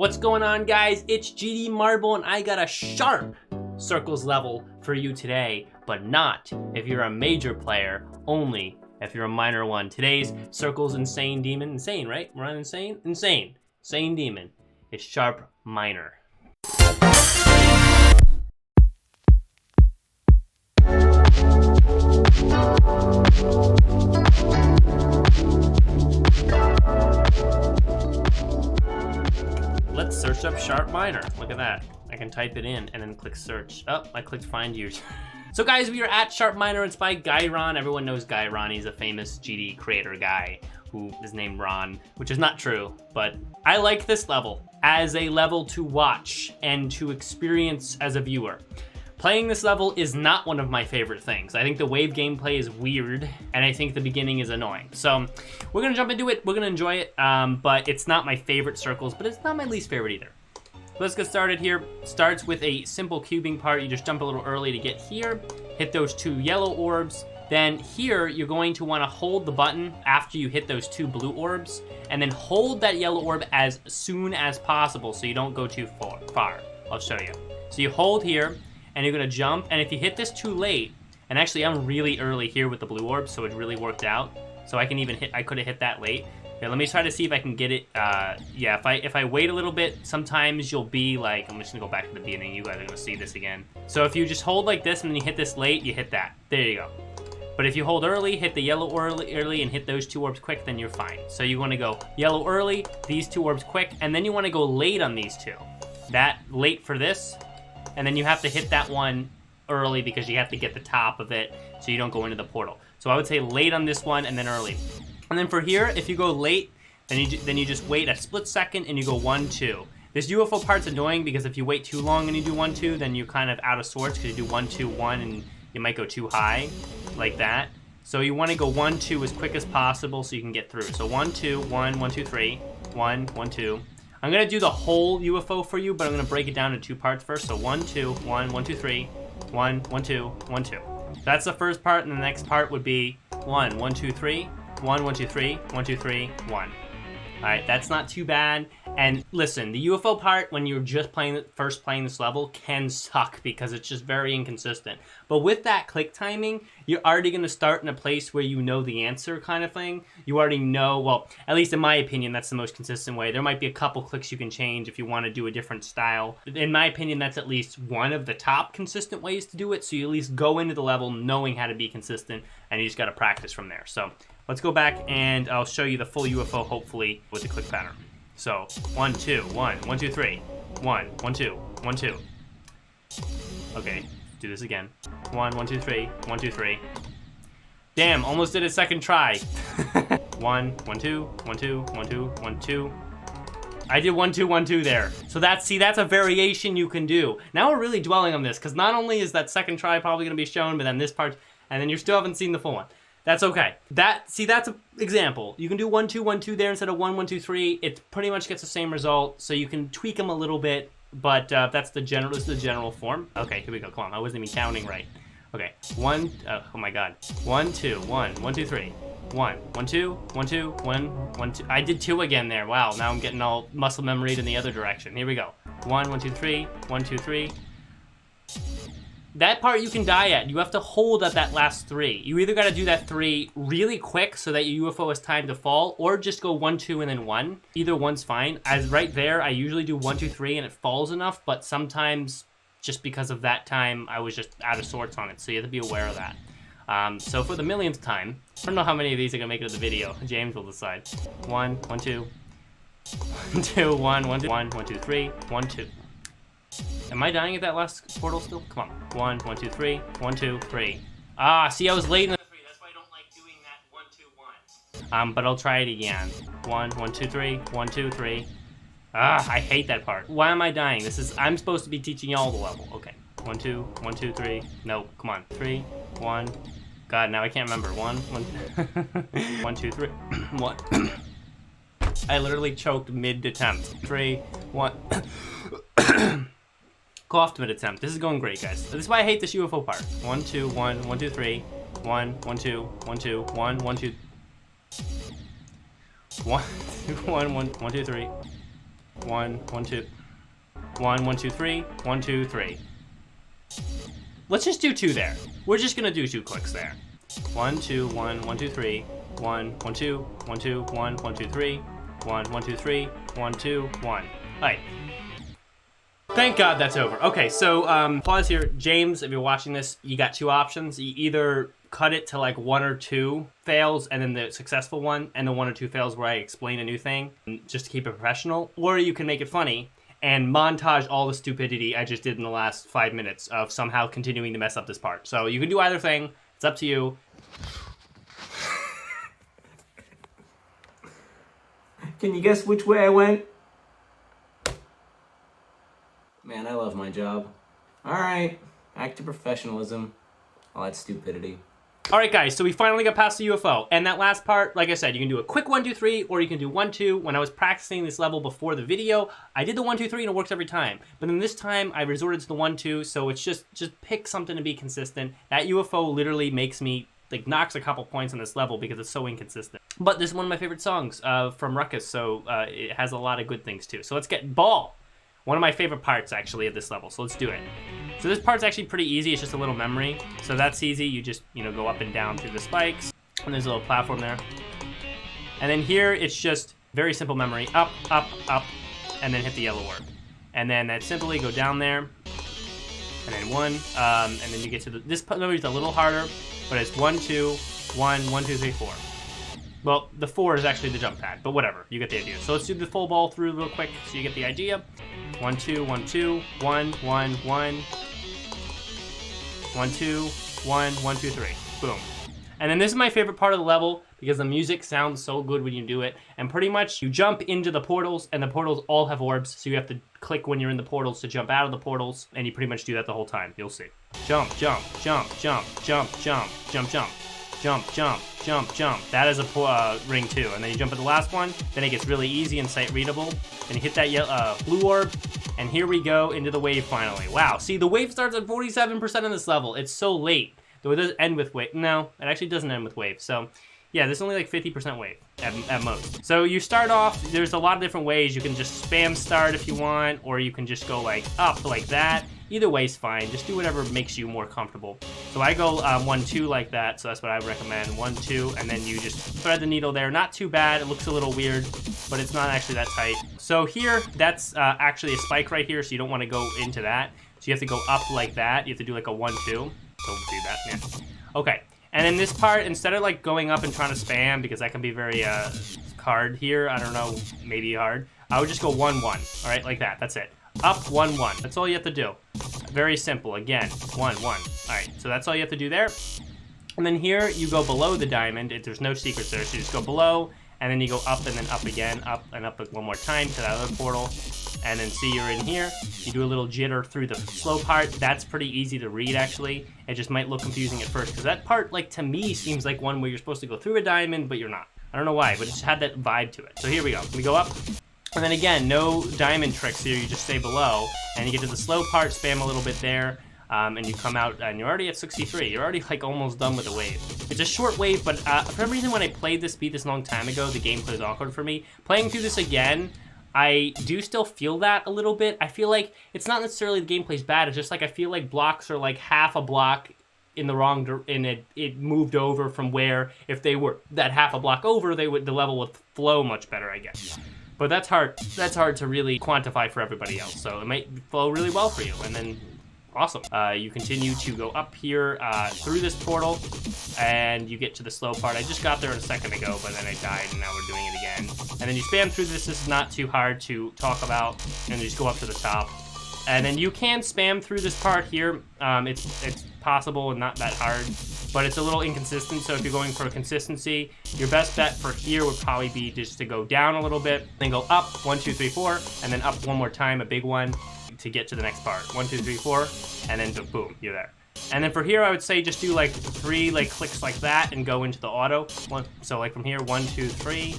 What's going on, guys? It's GD Marble, and I got a sharp circles level for you today, but not if you're a major player, only if you're a minor one. Today's circles insane demon. Insane, right? We're on insane? Insane. Insane demon. It's sharp minor. Let's search up sharp minor. Look at that. I can type it in and then click search. Oh, I clicked find user. So guys, we are at sharp minor. It's by Ron. Everyone knows Ron. He's a famous GD creator guy who is named Ron, which is not true, but I like this level as a level to watch and to experience as a viewer. Playing this level is not one of my favorite things. I think the wave gameplay is weird, and I think the beginning is annoying. So we're gonna jump into it, we're gonna enjoy it, but it's not my favorite circles, but it's not my least favorite either. Let's get started here. Starts with a simple cubing part. You just jump a little early to get here, hit those two yellow orbs. Then here, you're going to wanna hold the button after you hit those two blue orbs, and then hold that yellow orb as soon as possible so you don't go too far. I'll show you. So you hold here, and you're gonna jump, and if you hit this too late, and actually I'm really early here with the blue orb, so it really worked out. So I could have hit that late. Here, let me try to see if I can get it. Yeah, if I wait a little bit, sometimes you'll be like, I'm just gonna go back to the beginning, you guys are gonna see this again. So if you just hold like this and then you hit this late, you hit that. There you go. But if you hold early, hit the yellow early and hit those two orbs quick, then you're fine. So you wanna go yellow early, these two orbs quick, and then you wanna go late on these two. That late for this, and then you have to hit that one early because you have to get the top of it so you don't go into the portal. So I would say late on this one and then early. And then for here, if you go late, then you just wait a split second and you go 1, 2. This UFO part's annoying because if you wait too long and you do 1, 2, then you're kind of out of sorts because you do 1, 2, 1 and you might go too high like that. So you want to go 1, 2 as quick as possible so you can get through. So 1, 2, 1, 1, 2, 3, 1, 1, 2. I'm gonna do the whole UFO for you, but I'm gonna break it down into two parts first. So 1, 2, 1, 1, 2, 3, 1, 1, 2, 1, 2. That's the first part, and the next part would be 1, 1, 2, 3, 1, 1, 2, 3, 1, 2, 3, 1. All right, that's not too bad. And listen, the UFO part, when you're just first playing this level, can suck because it's just very inconsistent. But with that click timing, you're already gonna start in a place where you know the answer kind of thing. You already know, well, at least in my opinion, that's the most consistent way. There might be a couple clicks you can change if you wanna do a different style. In my opinion, that's at least one of the top consistent ways to do it. So you at least go into the level knowing how to be consistent, and you just gotta practice from there. So let's go back and I'll show you the full UFO, hopefully, with the click pattern. So 1, 2, 1, 1, 2, 3, 1, 1, 2, 1, 2. Okay, do this again. 1, 1, 2, 3, 1, 2, 3. Damn, almost did a second try. 1, 1, 2, 1, 2, 1, 2, 1, 2. I did 1, 2, 1, 2 there. So that's a variation you can do. Now we're really dwelling on this because not only is that second try probably gonna be shown, but then this part, and then you still haven't seen the full one. That's okay. That's an example. You can do 1, 2, 1, 2 there instead of 1, 1, 2, 3. It pretty much gets the same result, so you can tweak them a little bit, but this is the general form. Okay, here we go. Come on, I wasn't even counting right. Okay, oh my god. 1, 2, 1, 1, 2, 3. 1, 1, 2, 1, 2, 1, 1, 2. I did 2 again there. Wow, now I'm getting all muscle memory in the other direction. Here we go. 1, 1, 2, 3, 1, 2, 3. That part you can die at. You have to hold at that last 3. You either got to do that 3 really quick so that your UFO has time to fall, or just go 1, 2, and then 1. Either one's fine. As right there, I usually do 1, 2, 3, and it falls enough, but sometimes, just because of that time, I was just out of sorts on it, so you have to be aware of that. So for the millionth time, I don't know how many of these are going to make it to the video. James will decide. 1, 1, 2. 1, 2, 1, 1, 2, 1, 1, 2, 3, 1, 2. Am I dying at that last portal still? Come on. 1, 1, 2, 3, 1, 2, 3. Ah, see, I was late in the 3. That's why I don't like doing that 1, 2, 1. But I'll try it again. 1, 1, 2, 3, 1, 2, 3. Ah, I hate that part. Why am I dying? I'm supposed to be teaching y'all the level. Okay. 1, 2, 1, 2, 3. No, come on. 3, 1. God, now I can't remember. 1, 1, 1, 2, 3. 1. I literally choked mid-attempt. 3, 1. Coughed mid-attempt. This is going great, guys. This is why I hate this UFO part. 1, 2, 1, 1, 2, 3. 1, 1, 2, 1, 2, 1, 1, 2. 1, 1, 1, 1, 2, 3. 1, 1, 2. 1, 1, 2, 3. 1, 2, 3. Let's just do 2 there. We're just gonna do 2 clicks there. 1, 2, 1, 1, 2, 3. 1, 1, 2, 1, 2, 1, 1, 2, 3. 1, 1, 2, 3. 1, 2, 1. Alright. Thank God that's over. Okay, so pause here. James, if you're watching this, you got 2 options. You either cut it to like 1 or 2 fails and then the successful one, and the 1 or 2 fails where I explain a new thing just to keep it professional, or you can make it funny and montage all the stupidity I just did in the last 5 minutes of somehow continuing to mess up this part. So you can do either thing. It's up to you. Can you guess which way I went? Man, I love my job. Alright, back to professionalism. All that stupidity. Alright guys, so we finally got past the UFO. And that last part, like I said, you can do a quick 1, 2, 3, or you can do 1, 2. When I was practicing this level before the video, I did the 1, 2, 3 and it works every time. But then this time, I resorted to the 1, 2, so it's just pick something to be consistent. That UFO literally makes me, like, knocks a couple points on this level because it's so inconsistent. But this is one of my favorite songs from Ruckus, so it has a lot of good things too. So let's get Ball. One of my favorite parts, actually, of this level, so let's do it. So this part's actually pretty easy, it's just a little memory. So that's easy, you just, you know, go up and down through the spikes, and there's a little platform there. And then here, it's just very simple memory, up, up, up, and then hit the yellow orb. And then that simply go down there, and then 1, and then you get to this memory is a little harder, but it's 1, 2, 1, 1, 2, 3, 4. Well, the 4 is actually the jump pad, but whatever, you get the idea. So let's do the full ball through real quick so you get the idea. 1, 2, 1, 2, 1, 1, 1, 1, 2, 1, 1, 2, 3. Boom. And then this is my favorite part of the level because the music sounds so good when you do it. And pretty much you jump into the portals, and the portals all have orbs, so you have to click when you're in the portals to jump out of the portals, and you pretty much do that the whole time. You'll see. Jump, jump, jump, jump, jump, jump, jump, jump. Jump, jump, jump, jump. That is a ring 2. And then you jump at the last one, then it gets really easy and sight readable. And you hit that yellow, blue orb, and here we go into the wave finally. Wow, see, the wave starts at 47% on this level. It's so late. Though it does end with wave. No, it actually doesn't end with wave. So, yeah, there's only like 50% wave at most. So you start off, there's a lot of different ways. You can just spam start if you want, or you can just go like up like that. Either way is fine. Just do whatever makes you more comfortable. So I go 1, 2 like that. So that's what I would recommend. 1, 2, and then you just thread the needle there. Not too bad. It looks a little weird, but it's not actually that tight. So here, that's actually a spike right here. So you don't want to go into that. So you have to go up like that. You have to do like a 1, 2. So we'll do that. Yeah. Okay. And in this part, instead of like going up and trying to spam, because that can be very hard here. I don't know, maybe hard. I would just go 1, 1. All right, like that. That's it. Up, 1, 1. That's all you have to do. Very simple. Again, 1, 1. All right, so that's all you have to do there. And then here, you go below the diamond. There's no secrets there, so you just go below, and then you go up and then up again, up and up one more time to that other portal. And then see you're in here. You do a little jitter through the slow part. That's pretty easy to read, actually. It just might look confusing at first, because that part, like, to me, seems like one where you're supposed to go through a diamond, but you're not. I don't know why, but it just had that vibe to it. So here we go. We go up. And then again, no diamond tricks here, you just stay below, and you get to the slow part, spam a little bit there, and you come out, and you're already at 63. You're already, like, almost done with the wave. It's a short wave, but for some reason when I played this beat this long time ago, the gameplay was awkward for me. Playing through this again, I do still feel that a little bit. I feel like it's not necessarily the gameplay's bad, it's just like I feel like blocks are like half a block in the wrong, and it moved over from where, if they were that half a block over, the level would flow much better, I guess. But that's hard to really quantify for everybody else. So it might flow really well for you, and then awesome. You continue to go up here through this portal, and you get to the slow part. I just got there a second ago, but then I died, and now we're doing it again. And then you spam through this. This is not too hard to talk about, and you just go up to the top. And then you can spam through this part here. It's possible and not that hard, but it's a little inconsistent. So if you're going for a consistency, your best bet for here would probably be just to go down a little bit, then go up 1, 2, 3, 4, and then up one more time, a big one, to get to the next part. 1, 2, 3, 4, and then boom, you're there. And then for here, I would say just do like 3 like clicks like that and go into the auto. So like from here, 1, 2, 3,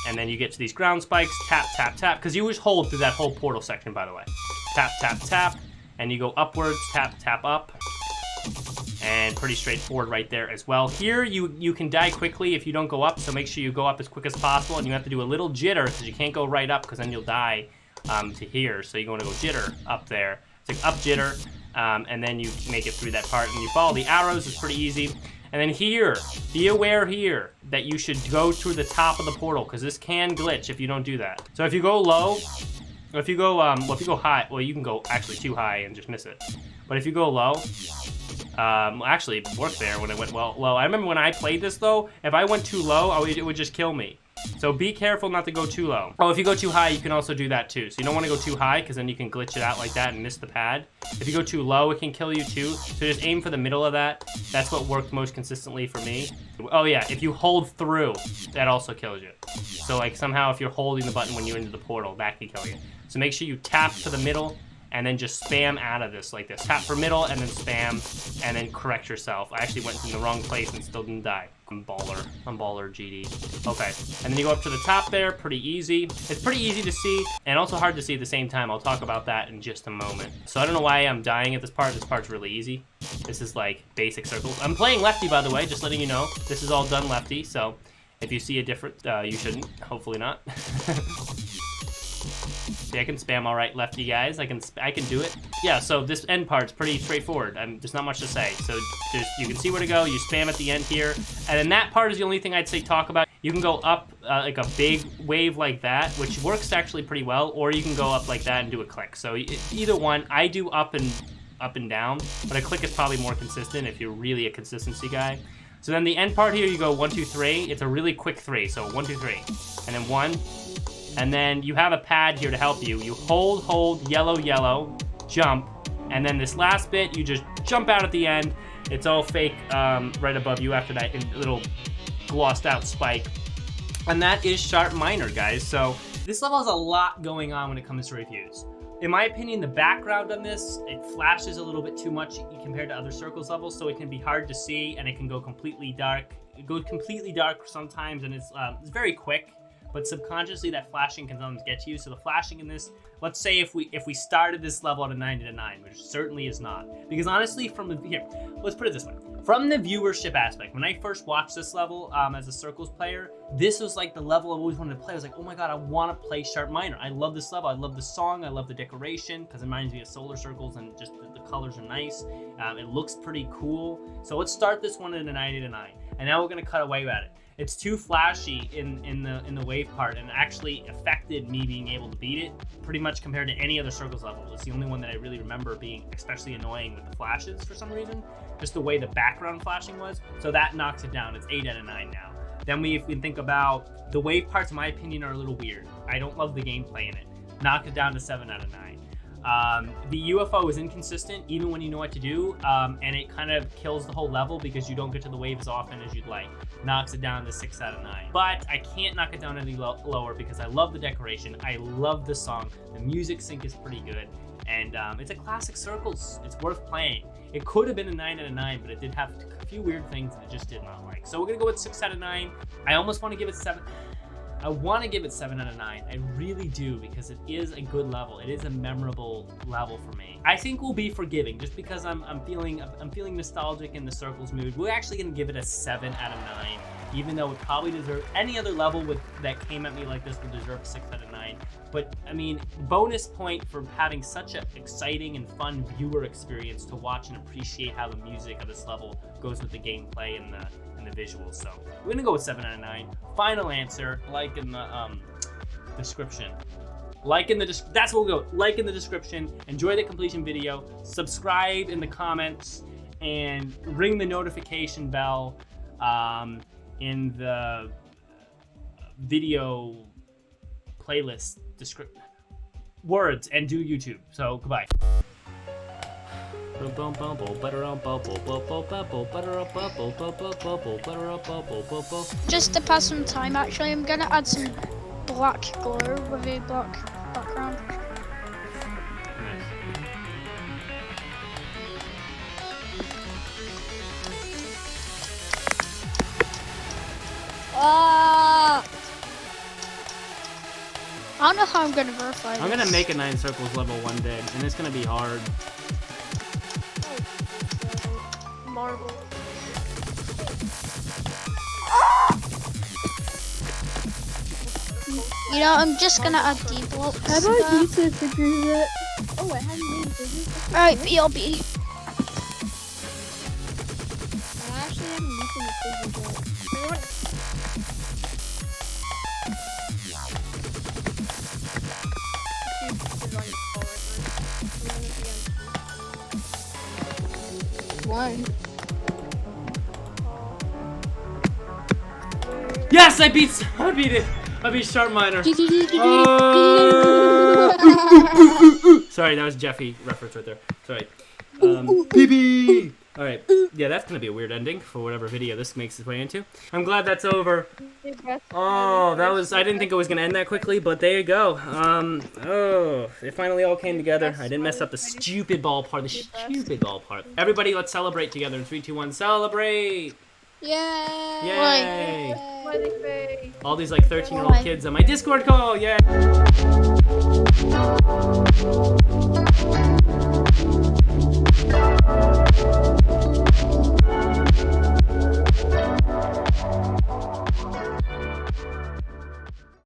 and then you get to these ground spikes. Tap, tap, tap, because you always hold through that whole portal section, by the way. Tap, tap, tap, and you go upwards. Tap, tap, up, And pretty straightforward right there as well. Here, you can die quickly if you don't go up, so make sure you go up as quick as possible, and you have to do a little jitter, because you can't go right up, because then you'll die to here. So you're going to go jitter up there. It's like up jitter, and then you make it through that part, and you follow the arrows. It's pretty easy. And then here, be aware here that you should go to the top of the portal, because this can glitch if you don't do that. So if you go low, or if you go, well, if you go high, well, you can go actually too high and just miss it. But if you go low, actually it worked there when it went well. Well, I remember when I played this though, if I went too low, it would just kill me. So be careful not to go too low. Oh, if you go too high, you can also do that too. So you don't want to go too high, because then you can glitch it out like that and miss the pad. If you go too low, it can kill you too. So just aim for the middle of that. That's what worked most consistently for me. Oh yeah, if you hold through, that also kills you. So like somehow if you're holding the button when you're into the portal, that can kill you. So make sure you tap to the middle, and then just spam out of this like this. Tap for middle, and then spam, and then correct yourself. I actually went in the wrong place and still didn't die. I'm baller GD. Okay, and then you go up to the top there, pretty easy. It's pretty easy to see, and also hard to see at the same time. I'll talk about that in just a moment. So I don't know why I'm dying at this part. This part's really easy. This is like basic circles. I'm playing lefty, by the way, just letting you know. This is all done lefty, so if you see a different, you shouldn't, hopefully not. See, I can spam all right, lefty guys. I can do it. Yeah, so this end part's pretty straightforward. There's not much to say. So you can see where to go. You spam at the end here. And then that part is the only thing I'd say talk about. You can go up like a big wave like that, which works actually pretty well, or you can go up like that and do a click. So either one. I do up and down, but a click is probably more consistent if you're really a consistency guy. So then the end part here, you go 1, 2, 3. It's a really quick 3. So 1, 2, 3, and then 1. And then you have a pad here to help you. You hold, yellow, yellow, jump. And then this last bit, you just jump out at the end. It's all fake right above you after that little glossed out spike. And that is Sharp Minor, guys. So this level has a lot going on when it comes to reviews. In my opinion, the background on this, it flashes a little bit too much compared to other Circles levels, so it can be hard to see, and it can go completely dark. It goes completely dark sometimes, and it's very quick. But subconsciously that flashing can sometimes get to you. So the flashing in this, let's say if we started this level at a 90 to 9, which certainly is not. Because honestly, let's put it this way. From the viewership aspect, when I first watched this level as a Circles player, this was like the level I always wanted to play. I was like, oh my god, I want to play Sharp Minor. I love this level. I love the song. I love the decoration, because it reminds me of solar circles, and just the colors are nice. It looks pretty cool. So let's start this one at a 90 to 9. And now we're going to cut away at it. It's too flashy in the wave part, and actually affected me being able to beat it pretty much compared to any other Circles level. It's the only one that I really remember being especially annoying with the flashes for some reason, just the way the background flashing was. So that knocks it down. It's 8 out of 9 now. Then if we think about the wave parts, in my opinion, are a little weird. I don't love the gameplay in it. Knocked it down to 7 out of 9. The UFO is inconsistent even when you know what to do, and it kind of kills the whole level because you don't get to the wave as often as you'd like. Knocks it down to 6 out of 9. But I can't knock it down any lower because I love the decoration. I love the song. The music sync is pretty good, and it's a classic Circles. It's worth playing. It could have been a 9 out of 9, but it did have a few weird things that it just did not like. So we're gonna go with 6 out of 9. I almost want to give it 7. I want to give it 7 out of 9. I really do, because it is a good level. It is a memorable level for me. I think we'll be forgiving just because I'm feeling nostalgic in the Circles mood. We're actually gonna give it a 7 out of 9, even though it probably deserves any other level that came at me like this would deserve a 6 out of 9. But I mean, bonus point for having such an exciting and fun viewer experience to watch and appreciate how the music of this level goes with the gameplay and the visuals. So we're gonna go with 7 out of 9. Final answer, like in the description. That's what we'll go. Like in the description. Enjoy the completion video. Subscribe in the comments and ring the notification bell in the video playlist words, and do YouTube. So goodbye. Just to pass some time, actually, I'm gonna add some black glue with a black background. I don't know how I'm gonna verify this. I'm gonna make a 9 Circles level one day, and it's gonna be hard. marble. You know, I'm just gonna add D blocks. How about you two figure that? Oh, I haven't made figures. Alright, BLB. I actually haven't used any figures yet. One. Yes, I beat it. I beat Sharp Miner. Sorry, that was Jeffy reference right there. Sorry. PB. All right. Yeah, that's gonna be a weird ending for whatever video this makes its way into. I'm glad that's over. Oh, that was. I didn't think it was gonna end that quickly, but there you go. Oh, it finally all came together. I didn't mess up the stupid ball part. The stupid ball part. Everybody, let's celebrate together in 3, 2, 1. Celebrate! Yay! Yay! Smiley face. All these like 13-year-old kids on my Discord call. Yay!